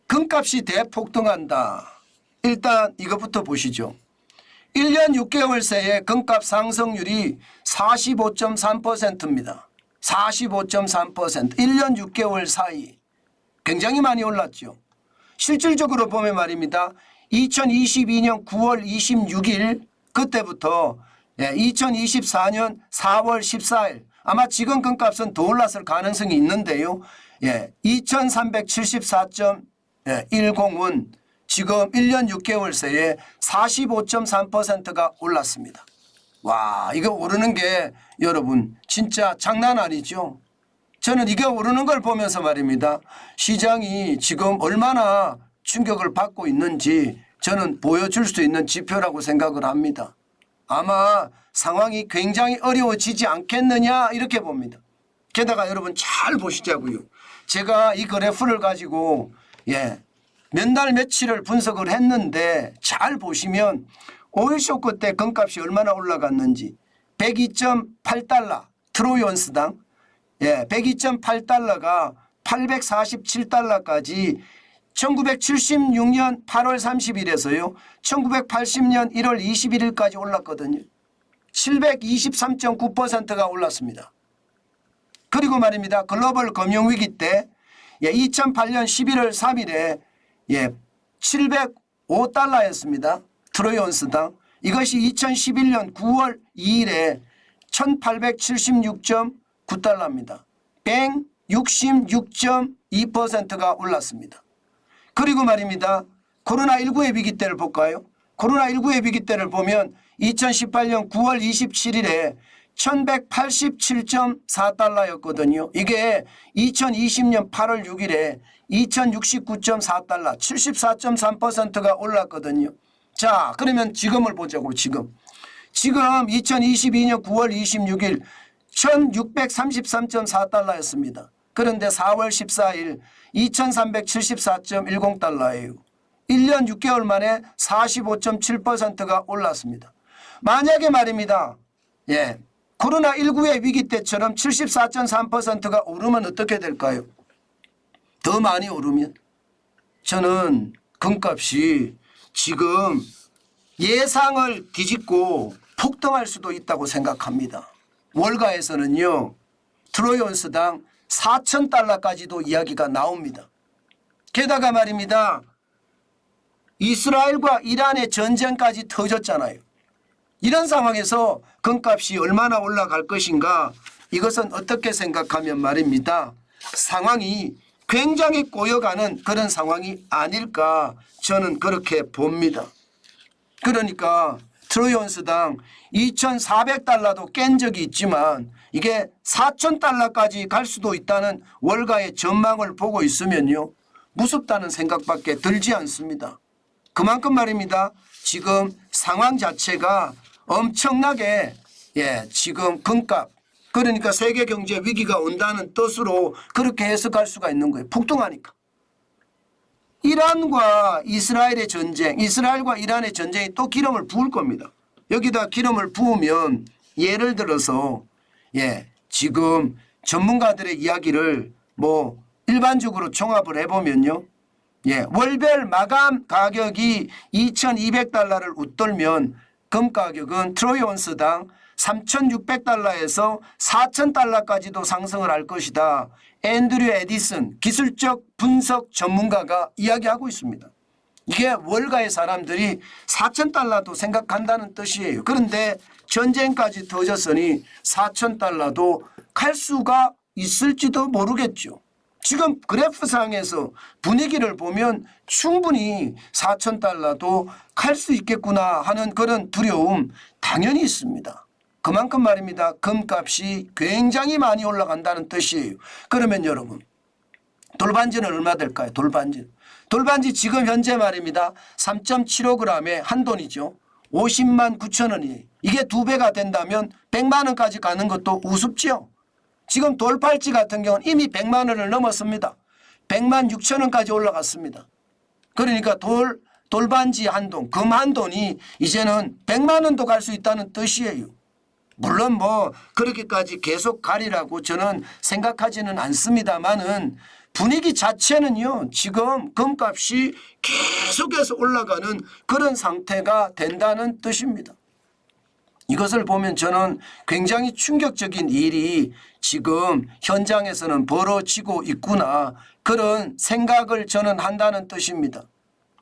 금값이 대폭등한다. 일단 이것부터 보시죠. 1년 6개월 새에 금값 상승률이 45.3%입니다. 45.3%. 1년 6개월 사이 굉장히 많이 올랐죠. 실질적으로 보면 말입니다. 2022년 9월 26일 그때부터 2024년 4월 14일 아마 지금 금값은 더 올랐을 가능성이 있는데요. 2384.10은 지금 1년 6개월 새에 45.3%가 올랐습니다. 와, 이거 오르는 게 여러분 진짜 장난 아니죠. 저는 이게 오르는 걸 보면서 말입니다. 시장이 지금 얼마나 충격을 받고 있는지 저는 보여줄 수 있는 지표라고 생각을 합니다. 아마 상황이 굉장히 어려워지지 않겠느냐 이렇게 봅니다. 게다가 여러분 잘 보시자고요. 제가 이 그래프를 가지고 몇 날 며칠을 분석을 했는데 잘 보시면 오일 쇼크 때 금값이 얼마나 올라갔는지 102.8달러 트로이 온스당 102.8달러가 847달러까지 1976년 8월 30일에서요. 1980년 1월 21일까지 올랐거든요. 723.9%가 올랐습니다. 그리고 말입니다. 글로벌 금융위기 때 2008년 11월 3일에 705달러였습니다. 트로이 온스당. 이것이 2011년 9월 2일에 1876.9달러입니다. 166.2%가 올랐습니다. 그리고 말입니다. 코로나19의 위기 때를 볼까요? 코로나19의 위기 때를 보면 2018년 9월 27일에 1187.4달러였거든요. 이게 2020년 8월 6일에 2069.4달러 74.3%가 올랐거든요. 자, 그러면 지금을 보자고. 지금 2022년 9월 26일 1633.4달러였습니다. 그런데 4월 14일 2374.10달러예요. 1년 6개월 만에 45.7%가 올랐습니다. 만약에 말입니다. 코로나19의 위기 때처럼 74.3%가 오르면 어떻게 될까요? 더 많이 오르면 저는 금값이 지금 예상을 뒤집고 폭등할 수도 있다고 생각합니다. 월가에서는요. 트로이 온스당 4,000달러까지도 이야기가 나옵니다. 게다가 말입니다. 이스라엘과 이란의 전쟁까지 터졌잖아요. 이런 상황에서 금값이 얼마나 올라갈 것인가 이것은 어떻게 생각하면 말입니다. 상황이 굉장히 꼬여가는 그런 상황이 아닐까 저는 그렇게 봅니다. 그러니까 트로이 온스당 2,400달러도 깬 적이 있지만 이게 4,000달러까지 갈 수도 있다는 월가의 전망을 보고 있으면요. 무섭다는 생각밖에 들지 않습니다. 그만큼 말입니다. 지금 상황 자체가 엄청나게 지금 금값 그러니까 세계 경제 위기가 온다는 뜻으로 그렇게 해석할 수가 있는 거예요. 폭등하니까. 이란과 이스라엘의 전쟁, 이스라엘과 이란의 전쟁이 또 기름을 부을 겁니다. 여기다 기름을 부으면 예를 들어서 지금 전문가들의 이야기를 일반적으로 종합을 해보면요. 월별 마감 가격이 2,200달러를 웃돌면 금 가격은 트로이 온스당 3,600달러에서 4,000달러까지도 상승을 할 것이다. 앤드류 에디슨 기술적 분석 전문가가 이야기하고 있습니다. 이게 월가의 사람들이 4,000달러도 생각한다는 뜻이에요. 그런데 전쟁까지 터졌으니 4,000달러도 갈 수가 있을지도 모르겠죠. 지금 그래프상에서 분위기를 보면 충분히 4,000달러도 갈 수 있겠구나 하는 그런 두려움 당연히 있습니다. 그만큼 말입니다. 금값이 굉장히 많이 올라간다는 뜻이에요. 그러면 여러분 돌반지는 얼마 될까요? 돌반지 지금 현재 말입니다. 3.75g에 한 돈이죠. 50만 9천 원이 이게 2배가 된다면 100만 원까지 가는 것도 우습죠. 지금 돌팔찌 같은 경우는 이미 100만 원을 넘었습니다. 100만 6천 원까지 올라갔습니다. 그러니까 돌반지 한 돈, 금 한 돈이 이제는 100만 원도 갈 수 있다는 뜻이에요. 물론 그렇게까지 계속 가리라고 저는 생각하지는 않습니다만은 분위기 자체는요, 지금 금값이 계속해서 올라가는 그런 상태가 된다는 뜻입니다. 이것을 보면 저는 굉장히 충격적인 일이 지금 현장에서는 벌어지고 있구나, 그런 생각을 저는 한다는 뜻입니다.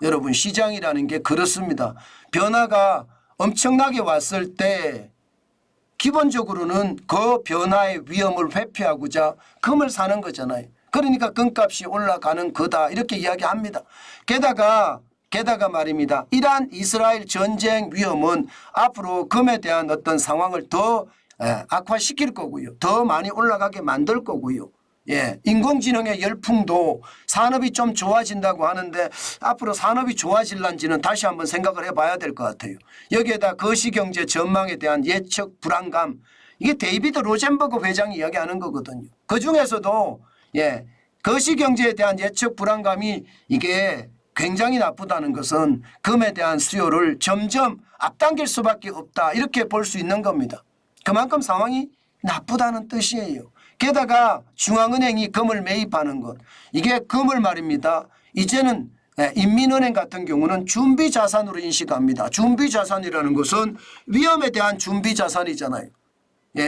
여러분, 시장이라는 게 그렇습니다. 변화가 엄청나게 왔을 때 기본적으로는 그 변화의 위험을 회피하고자 금을 사는 거잖아요. 그러니까 금값이 올라가는 거다, 이렇게 이야기합니다. 게다가 말입니다. 이란 이스라엘 전쟁 위험은 앞으로 금에 대한 어떤 상황을 더 악화시킬 거고요. 더 많이 올라가게 만들 거고요. 예, 인공지능의 열풍도 산업이 좀 좋아진다고 하는데 앞으로 산업이 좋아질런지는 다시 한번 생각을 해봐야 될 것 같아요. 여기에다 거시경제 전망에 대한 예측 불안감, 이게 데이비드 로젠버그 회장이 이야기하는 거거든요. 그중에서도 거시경제에 대한 예측 불안감이 이게 굉장히 나쁘다는 것은 금에 대한 수요를 점점 앞당길 수밖에 없다, 이렇게 볼 수 있는 겁니다. 그만큼 상황이 나쁘다는 뜻이에요. 게다가 중앙은행이 금을 매입하는 것, 이게 금을 말입니다. 이제는 인민은행 같은 경우는 준비자산으로 인식합니다. 준비자산이라는 것은 위험에 대한 준비자산이잖아요.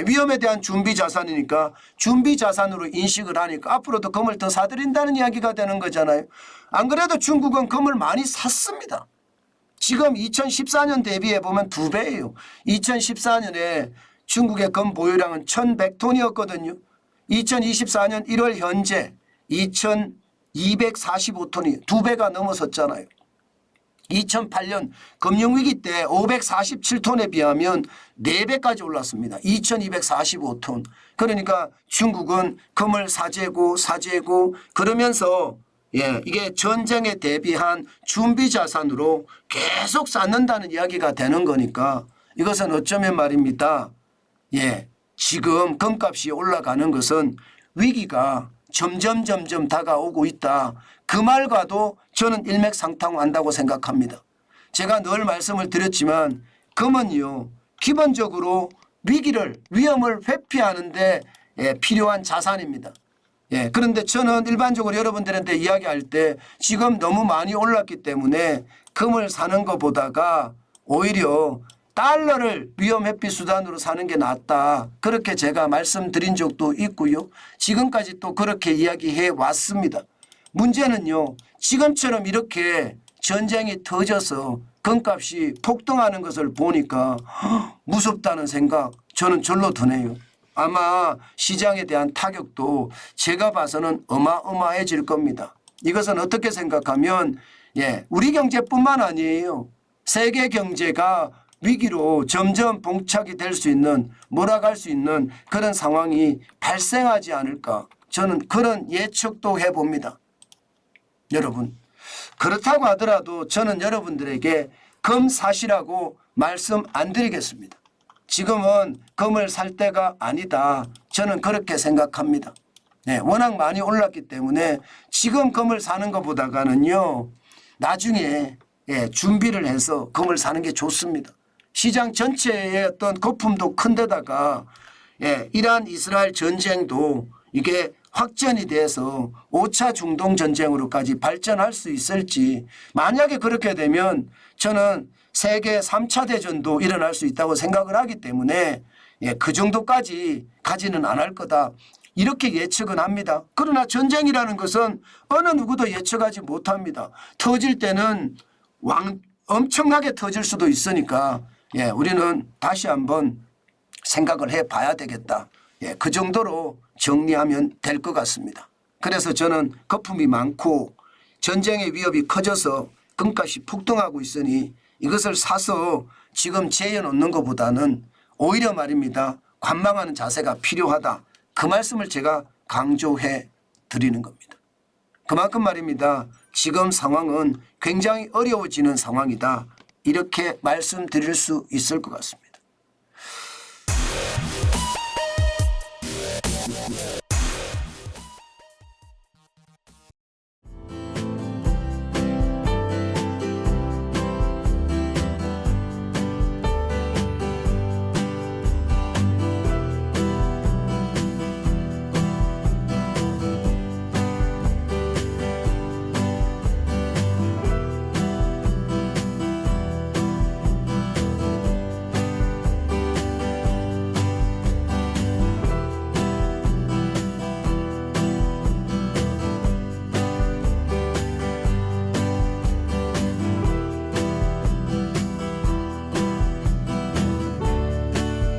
위험에 대한 준비자산이니까 준비자산으로 인식을 하니까 앞으로도 금을 더 사들인다는 이야기가 되는 거잖아요. 안 그래도 중국은 금을 많이 샀습니다. 지금 2014년 대비해 보면 2배예요. 2014년에 중국의 금 보유량은 1100톤이었거든요. 2024년 1월 현재 2245톤이 2배가 넘어섰잖아요. 2008년 금융위기 때 547톤에 비하면 4배까지 올랐습니다. 2245톤. 그러니까 중국은 금을 사재고 그러면서 이게 전쟁에 대비한 준비자산으로 계속 쌓는다는 이야기가 되는 거니까 이것은 어쩌면 말입니다. 지금 금값이 올라가는 것은 위기가 점점 다가오고 있다. 그 말과도 저는 일맥상통한다고 생각합니다. 제가 늘 말씀을 드렸지만 금은요, 기본적으로 위험을 회피하는 데 필요한 자산입니다. 그런데 저는 일반적으로 여러분들한테 이야기할 때 지금 너무 많이 올랐기 때문에 금을 사는 것보다가 오히려 달러를 위험 회피 수단으로 사는 게 낫다, 그렇게 제가 말씀드린 적도 있고요. 지금까지 또 그렇게 이야기해 왔습니다. 문제는요, 지금처럼 이렇게 전쟁이 터져서 금값이 폭등하는 것을 보니까 무섭다는 생각 저는 절로 드네요. 아마 시장에 대한 타격도 제가 봐서는 어마어마해질 겁니다. 이것은 어떻게 생각하면 우리 경제뿐만 아니에요. 세계 경제가 위기로 점점 봉착이 될 수 있는, 몰아갈 수 있는 그런 상황이 발생하지 않을까, 저는 그런 예측도 해봅니다. 여러분, 그렇다고 하더라도 저는 여러분들에게 금 사시라고 말씀 안 드리겠습니다. 지금은 금을 살 때가 아니다, 저는 그렇게 생각합니다. 워낙 많이 올랐기 때문에 지금 금을 사는 것보다가는요, 나중에 준비를 해서 금을 사는 게 좋습니다. 시장 전체의 어떤 거품도 큰 데다가 이란 이스라엘 전쟁도 이게 확전이 돼서 5차 중동 전쟁으로까지 발전할 수 있을지, 만약에 그렇게 되면 저는 세계 3차 대전도 일어날 수 있다고 생각을 하기 때문에 그 정도까지 가지는 않을 거다, 이렇게 예측은 합니다. 그러나 전쟁이라는 것은 어느 누구도 예측하지 못합니다. 터질 때는 엄청나게 터질 수도 있으니까 우리는 다시 한번 생각을 해봐야 되겠다. 그 정도로 정리하면 될 것 같습니다. 그래서 저는 거품이 많고 전쟁의 위협이 커져서 금값이 폭등하고 있으니 이것을 사서 지금 재어놓는 것보다는 오히려 말입니다, 관망하는 자세가 필요하다, 그 말씀을 제가 강조해 드리는 겁니다. 그만큼 말입니다, 지금 상황은 굉장히 어려워지는 상황이다, 이렇게 말씀드릴 수 있을 것 같습니다.